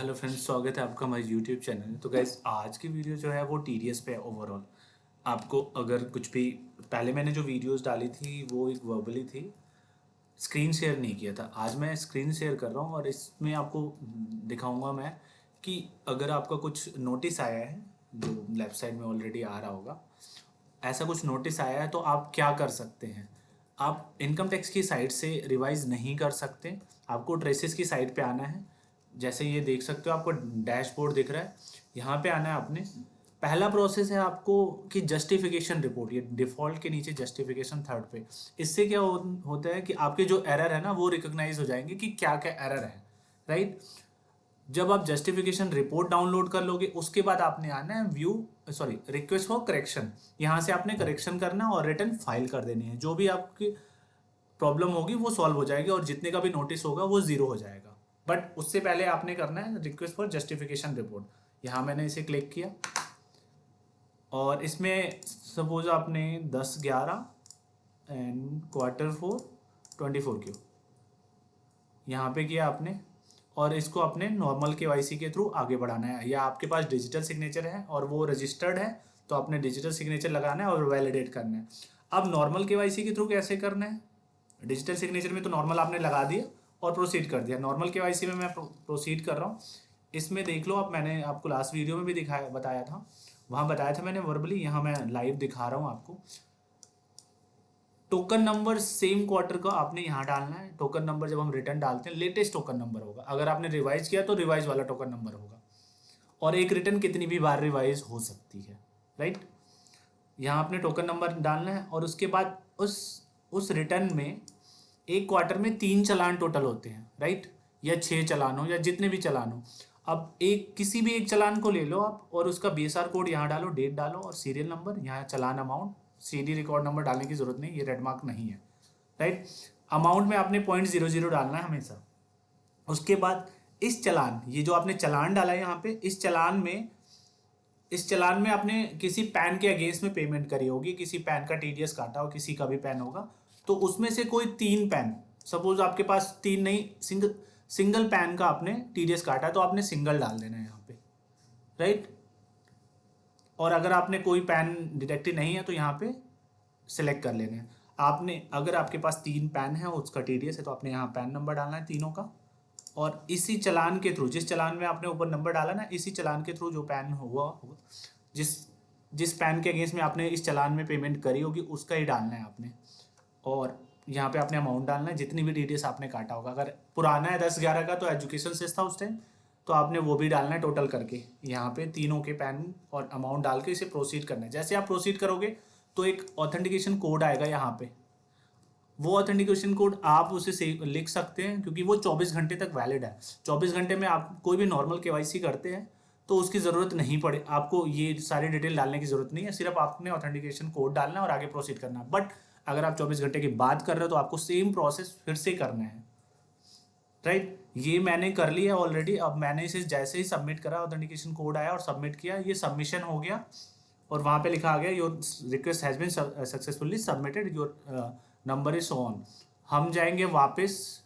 Hello friends, स्वागत है आपका हमारे यूट्यूब चैनल में। तो गाइस, आज की वीडियो जो है वो टीडीएस पे है ओवरऑल। आपको अगर कुछ भी पहले मैंने जो वीडियोस डाली थी वो एक वर्बली थी, स्क्रीन शेयर नहीं किया था। आज मैं स्क्रीन शेयर कर रहा हूँ और इसमें आपको दिखाऊंगा मैं कि अगर आपका कुछ नोटिस आया है जो लेफ्ट साइड में ऑलरेडी आ रहा होगा, ऐसा कुछ नोटिस आया है तो आप क्या कर सकते हैं। आप इनकम टैक्स की साइट से रिवाइज नहीं कर सकते, आपको ट्रेसेस की साइट पे आना है। जैसे ये देख सकते हो, आपको डैशबोर्ड दिख रहा है, यहाँ पे आना है आपने। पहला प्रोसेस है आपको कि जस्टिफिकेशन रिपोर्ट, ये डिफ़ॉल्ट के नीचे जस्टिफिकेशन थर्ड पे। इससे क्या होता है कि आपके जो एरर है ना वो रिकॉग्नाइज हो जाएंगे कि क्या क्या एरर है, राइट। जब आप जस्टिफिकेशन रिपोर्ट डाउनलोड कर लोगे उसके बाद आपने आना है रिक्वेस्ट फॉर करेक्शन। यहाँ से आपने करेक्शन करना और रिटर्न फाइल कर देनी है। जो भी आपकी प्रॉब्लम होगी वो सॉल्व हो जाएगी और जितने का भी नोटिस होगा वो ज़ीरो हो जाएगा। बट उससे पहले आपने करना है रिक्वेस्ट फॉर जस्टिफिकेशन रिपोर्ट। यहाँ मैंने इसे क्लिक किया और इसमें सपोज आपने 10/11 एंड Q4 24 यहाँ पे किया आपने, और इसको अपने नॉर्मल केवाईसी के थ्रू आगे बढ़ाना है। या आपके पास डिजिटल सिग्नेचर है और वो रजिस्टर्ड है तो आपने डिजिटल सिग्नेचर लगाना है और वैलिडेट करना है। अब नॉर्मल केवाईसी के थ्रू कैसे करना है? डिजिटल सिग्नेचर में तो नॉर्मल आपने लगा दिया और प्रोसीड कर दिया। नॉर्मल केवाईसी में मैं प्रोसीड कर रहा हूँ। इसमें देख लो आप, मैंने आपको लास्ट वीडियो में भी बताया था, वहाँ बताया था मैंने वर्बली, यहाँ मैं लाइव दिखा रहा हूँ आपको। टोकन नंबर सेम क्वार्टर का आपने यहाँ डालना है। टोकन नंबर जब हम रिटर्न डालते हैं लेटेस्ट टोकन नंबर होगा। अगर आपने रिवाइज किया तो रिवाइज वाला टोकन नंबर होगा। और एक रिटर्न कितनी भी बार रिवाइज हो सकती है, राइट। यहाँ आपने टोकन नंबर डालना है और उसके बाद उस रिटर्न में एक क्वार्टर में 3 चालान टोटल होते हैं, राइट। या 6 चालान हो या जितने भी चालान हो। अब किसी भी एक चालान को ले लो आप और उसका बीएसआर कोड यहाँ डालो, डेट डालो और सीरियल नंबर, यहाँ चालान अमाउंट, सीडी रिकॉर्ड नंबर डालने की जरूरत नहीं, ये रेड मार्क नहीं है, राइट। अमाउंट में आपने 0.00 डालना है हमेशा। उसके बाद इस चालान, ये जो आपने चालान डाला है यहाँ पे, इस चालान में आपने किसी पैन के अगेंस्ट में पेमेंट करी होगी, किसी पैन का टीडीएस काटा हो, किसी का भी पैन होगा, तो उसमें से कोई 3 पैन, सपोज आपके पास 3 नहीं, सिंगल पैन का आपने टीडीएस काटा तो आपने सिंगल डाल देना है यहाँ पे, राइट। और अगर आपने कोई पैन डिटेक्टेड नहीं है तो यहाँ पे सिलेक्ट कर लेना है आपने। अगर आपके पास 3 पैन है उसका टीडीएस है तो आपने यहाँ पैन नंबर डालना है तीनों का। और इसी चालान के थ्रू, जिस चालान में आपने ऊपर नंबर डाला ना, इसी चालान के थ्रू जो पैन हुआ होगा, जिस जिस पैन के अगेंस्ट में आपने इस चालान में पेमेंट करी होगी उसका ही डालना है आपने। और यहाँ पे आपने अमाउंट डालना है, जितनी भी डिटेल्स आपने काटा होगा। अगर पुराना है 10/11 का तो एजुकेशन सेस था उस टाइम, तो आपने वो भी डालना है टोटल करके। यहाँ पे तीनों के पैन और अमाउंट डाल के इसे प्रोसीड करना है। जैसे आप प्रोसीड करोगे तो एक ऑथेंटिकेशन कोड आएगा यहाँ पे। वो ऑथेंटिकेशन कोड आप उसे लिख सकते हैं क्योंकि वो 24 घंटे तक वैलिड है। 24 घंटे में आप कोई भी नॉर्मल केवाईसी करते हैं तो उसकी ज़रूरत नहीं पड़े, आपको ये सारी डिटेल डालने की ज़रूरत नहीं है। सिर्फ आपने ऑथेंटिकेशन कोड डालना है और आगे प्रोसीड करना है। बट अगर आप 24 घंटे की बात कर रहे हो तो आपको सेम प्रोसेस फिर से करना है, राइट। ये मैंने कर लिया ऑलरेडी। अब मैंने इसे जैसे ही सबमिट करा, ऑथेंटिकेशन कोड आया और सबमिट किया, ये सबमिशन हो गया और वहाँ पे लिखा आ गया your request has been successfully submitted, your number is on. हम जाएंगे वापस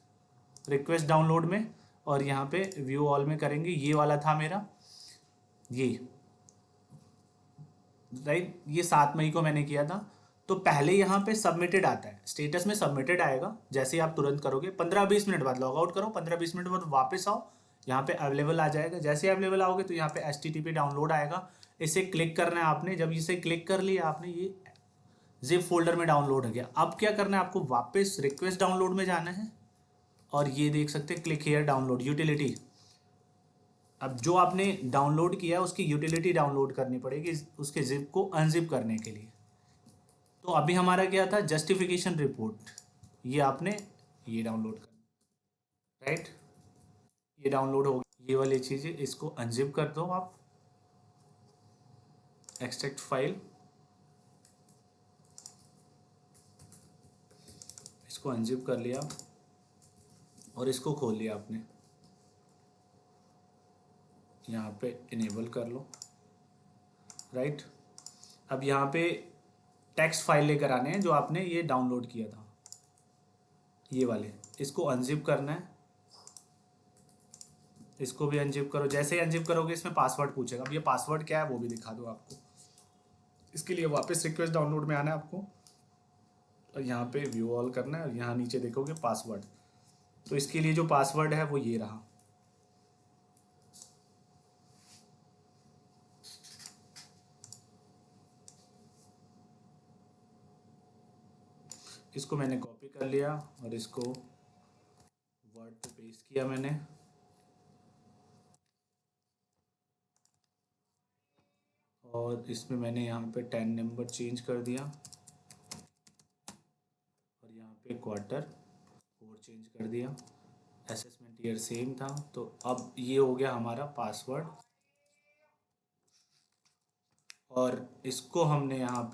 रिक्वेस्ट डाउनलोड में और यहाँ पे व्यू ऑल में करेंगे। ये वाला था मेरा, ये राइट, ये 7 मई को मैंने किया था। तो पहले यहाँ पे सबमिटेड आता है, स्टेटस में सबमिटेड आएगा। जैसे ही आप तुरंत करोगे 15-20 मिनट बाद लॉग आउट करो, 15-20 मिनट बाद वापस आओ, यहाँ पे अवेलेबल आ जाएगा। जैसे ही अवेलेबल आओगे तो यहाँ पे HTTP डाउनलोड आएगा, इसे क्लिक करना है आपने। जब इसे क्लिक कर लिया आपने, ये जिप फोल्डर में डाउनलोड हो गया। अब क्या करना है आपको, वापस रिक्वेस्ट डाउनलोड में जाना है और ये देख सकते हैं क्लिक हियर डाउनलोड यूटिलिटी। अब जो आपने डाउनलोड किया उसकी यूटिलिटी डाउनलोड करनी पड़ेगी उसके जिप को अनजिप करने के लिए। तो अभी हमारा क्या था, जस्टिफिकेशन रिपोर्ट, ये आपने ये डाउनलोड कर, राइट। ये डाउनलोड हो गया, ये वाली चीज़ें, इसको अनजिप कर दो आप, एक्सट्रैक्ट फाइल, इसको अनजिप कर लिया और इसको खोल लिया आपने। यहाँ पे इनेबल कर लो, राइट। अब यहाँ पे टेक्स्ट फाइल लेकर आने हैं जो आपने ये डाउनलोड किया था, ये वाले, इसको अनजिप करना है इसको भी अनजिप करो। जैसे ही अनजिप करोगे इसमें पासवर्ड पूछेगा। अब ये पासवर्ड क्या है वो भी दिखा दो आपको। इसके लिए वापस रिक्वेस्ट डाउनलोड में आना है आपको और यहाँ पे व्यू ऑल करना है और यहाँ नीचे देखोगे पासवर्ड। तो इसके लिए जो पासवर्ड है वो ये रहा। इसको मैंने कॉपी कर लिया और इसको वर्ड पे पेस्ट किया मैंने। और इसमें मैंने यहाँ पे 10 नंबर चेंज कर दिया और यहाँ पे क्वार्टर 4 चेंज कर दिया। असेसमेंट ईयर सेम था। तो अब ये हो गया हमारा पासवर्ड और इसको हमने यहाँ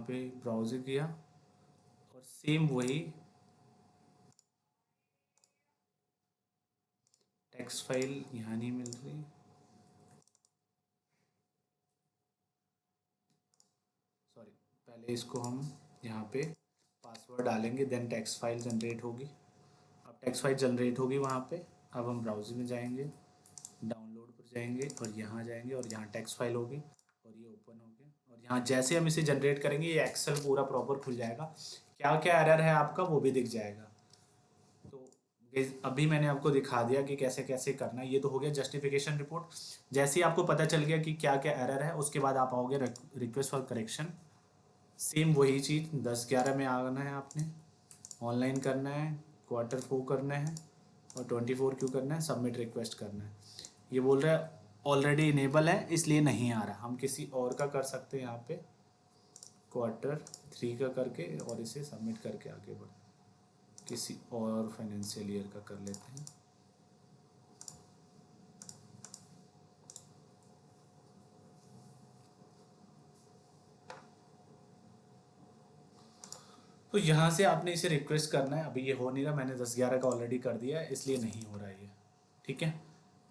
पे ब्राउज़र किया और सेम वही टेक्स्ट फाइल यहाँ नहीं मिल रही। सॉरी, पहले इसको हम यहाँ पे पासवर्ड डालेंगे देन टेक्स्ट फाइल जनरेट होगी। अब टेक्स्ट फाइल जनरेट होगी वहाँ पे। अब हम ब्राउज़र में जाएंगे, डाउनलोड पर जाएंगे और यहाँ जाएंगे और यहाँ टेक्स्ट फाइल होगी और ये ओपन हो गया। और यहाँ जैसे हम इसे जनरेट करेंगे ये एक्सेल पूरा प्रॉपर खुल जाएगा। क्या क्या एरर है आपका वो भी दिख जाएगा। तो guys, अभी मैंने आपको दिखा दिया कि कैसे कैसे करना है। ये तो हो गया जस्टिफिकेशन रिपोर्ट। जैसे ही आपको पता चल गया कि क्या क्या एरर है उसके बाद आप आओगे रिक्वेस्ट फॉर करेक्शन। सेम वही चीज़ 10/11 में आना है आपने, ऑनलाइन करना है, Q4 करना है और 24 क्यों करना है, सबमिट रिक्वेस्ट करना है। ये बोल रहा है ऑलरेडी इनेबल है इसलिए नहीं आ रहा। हम किसी और का कर सकते हैं यहाँ पे Q3 का करके और इसे सबमिट करके आगे बढ़ किसी और फाइनेंशियल ईयर का कर लेते हैं। तो यहाँ से आपने इसे रिक्वेस्ट करना है। अभी ये हो नहीं रहा, मैंने 10/11 का ऑलरेडी कर दिया है इसलिए नहीं हो रहा है ये। ठीक है,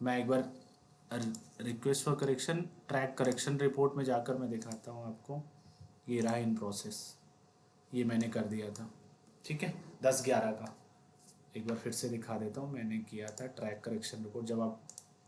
मैं एक बार request for correction track correction report में जाकर मैं दिखाता हूँ आपको। ये रहा इन प्रोसेस, ये मैंने कर दिया था। ठीक है, 10/11 का एक बार फिर से दिखा देता हूँ। मैंने किया था ट्रैक करेक्शन रिपोर्ट, जब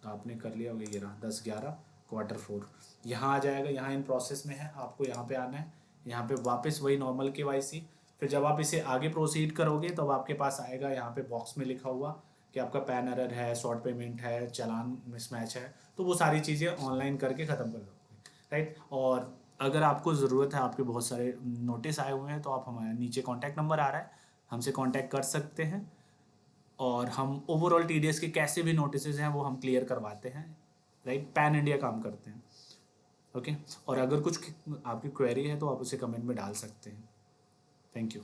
आपने कर लिया होगा। ये रहा 10/11 Q4। यहाँ आ जाएगा, यहाँ इन प्रोसेस में है, आपको यहाँ पे आना है। यहाँ पे वापस वही नॉर्मल KYC। फिर जब आप इसे आगे प्रोसीड करोगे तो आपके पास आएगा यहाँ पे बॉक्स में लिखा हुआ कि आपका पैन एरर है, शॉर्ट पेमेंट है, चालान मिसमैच है। तो वो सारी चीज़ें ऑनलाइन करके ख़त्म कर दोगे, राइट। और अगर आपको ज़रूरत है, आपके बहुत सारे नोटिस आए हुए हैं, तो आप हमारे नीचे कॉन्टैक्ट नंबर आ रहा है, हमसे कॉन्टैक्ट कर सकते हैं। और हम ओवरऑल TDS के कैसे भी नोटिस हैं वो हम क्लियर करवाते हैं, राइट। पैन इंडिया काम करते हैं, ओके। और अगर कुछ आपकी क्वेरी है तो आप उसे कमेंट में डाल सकते हैं। Thank you.